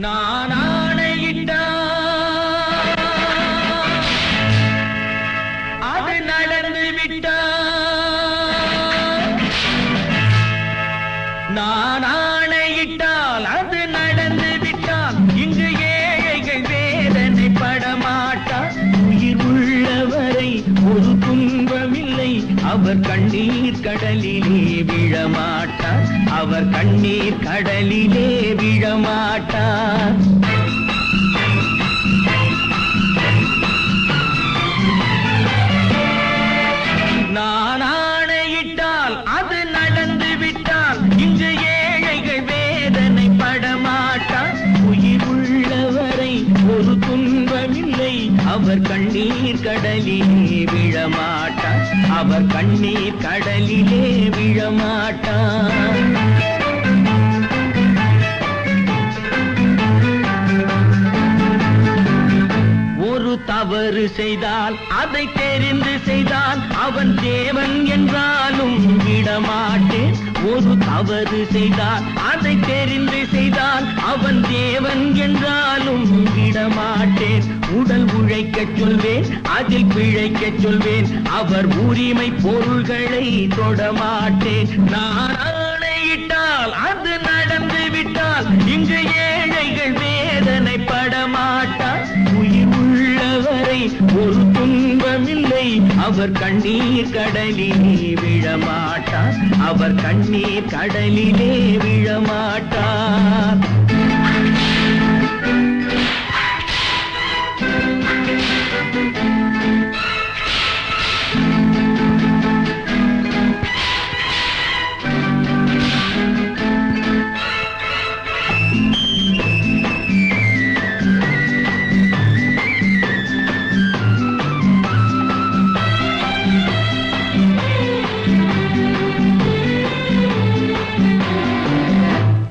நான் ஆணையிட்டால் அது நடந்து விட்டால், நான் ஆணையிட்டால் அது நடந்து விட்டால், இங்கு ஏழைகள் வேதனை படமாட்டார். உயிர் உள்ளவரை ஒரு துன்பமில்லை, அவர் கண்ணீர் கடலிலே விழமாட்டார், அவர் கண்ணீர் கடலிலே விழமாட்டார். நான் ஆணையிட்டால் அது நடந்து விட்டால், இங்கு ஏழைகள் வேதனை படமாட்டார். உயிர் உள்ளவரை ஒரு துன்பமில்லை, அவர் கண்ணீர் கடலிலே விழமாட்டார், அவர் கண்ணீர் கடலிலே விழமாட்டார். ஒரு தவறு செய்தால் அதை தெரிந்து செய்தால் அவன் தேவன் என்றாலும் விடமாட்டேன். ஒரு தவறு செய்தால் அதை தெரிந்து செய்தால் அவன் தேவன் என்றாலும் விடமாட்டேன். உடல் உழைக்கச் சொல்வேன், அதில் பிழைக்கச் சொல்வேன், அவர் உரிமை பொருள்களை தொடமாட்டேன். நான் ஆணையிட்டால் அது நடந்து விட்டால், இங்கு ஏழைகள் வேதனை படமாட்டார். உயிர் உள்ளவரை ஒரு துன்பமில்லை, அவர் கண்ணீர் கடலிலே விழமாட்டார், அவர் கண்ணீர் கடலிலே விழமாட்டார்.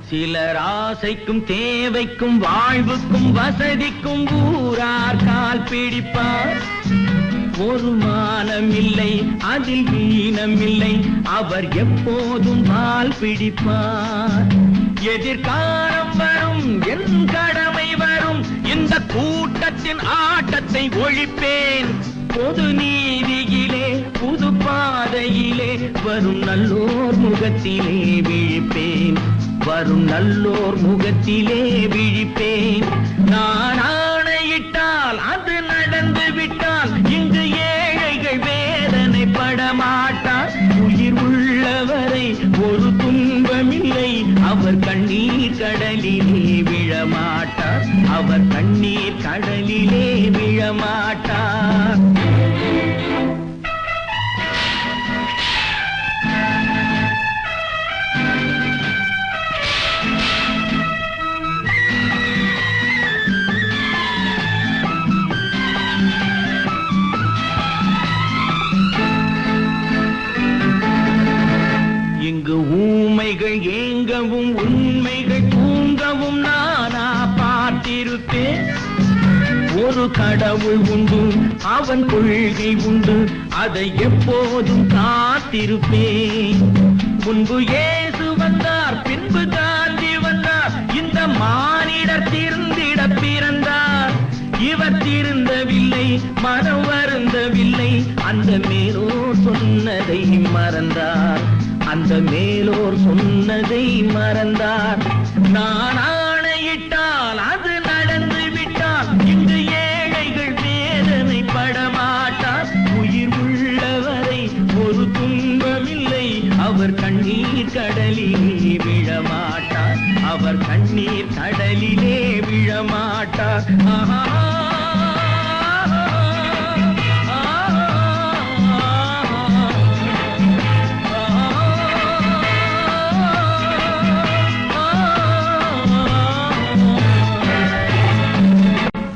சிலர் ஆசைக்கும் தேவைக்கும் வாழ்வுக்கும் வசதிக்கும் ஊரார் கால் பிடிப்பார். ஒரு மானம் இல்லை, அதில் ஈனம் இல்லை, அவர் எப்போதும் கால் பிடிப்பார். எதிர்காலம் வரும், என் கடமை வரும், இந்த கூட்டத்தின் ஆட்டத்தை ஒழிப்பேன். பொது நீதியிலே புது பாதையிலே வரும் நல்லோர் முகத்திலே விழிப்பேன், வரும் நல்லோர் முகத்திலே விழிப்பேன். நான் ஆணையிட்டால் அது நடந்து விட்டால், இங்கு ஏழைகள் வேதனை படமாட்டார். உயிர் உள்ளவரை ஒரு துன்பமில்லை, அவர் கண்ணீர் கடலிலே விழமாட்டார், அவர் கண்ணீர் கடலிலே விழமாட்டார். இங்கு ஊமைகள் ஏங்கவும் உண்மைகள் தூங்கவும் நானா பார்த்திருப்பேன். ஒரு கடவுள் உண்டு, அவன் கொள்கை உண்டு, அதை எப்போதும் காத்திருப்பேன். முன்பு இயேசு வந்தார், பின்பு காந்தி வந்தார், இந்த மானிடர் திருந்திட பிறந்தார். இவர் திருந்தவில்லை, மனம் வருந்தவில்லை, அந்த மேலோர் சொன்னதை மறந்தார், அந்த மேலோர் சொன்னதை மறந்தார். நான் ஆணையிட்டால் அது நடந்து விட்டால், இங்கு ஏழைகள் வேதனை படமாட்டார். உயிர் உள்ளவரை ஒரு துன்பமில்லை, அவர் கண்ணீர் கடலிலே விழமாட்டார், அவர் கண்ணீர் கடலிலே விழமாட்டார். ஆஹா.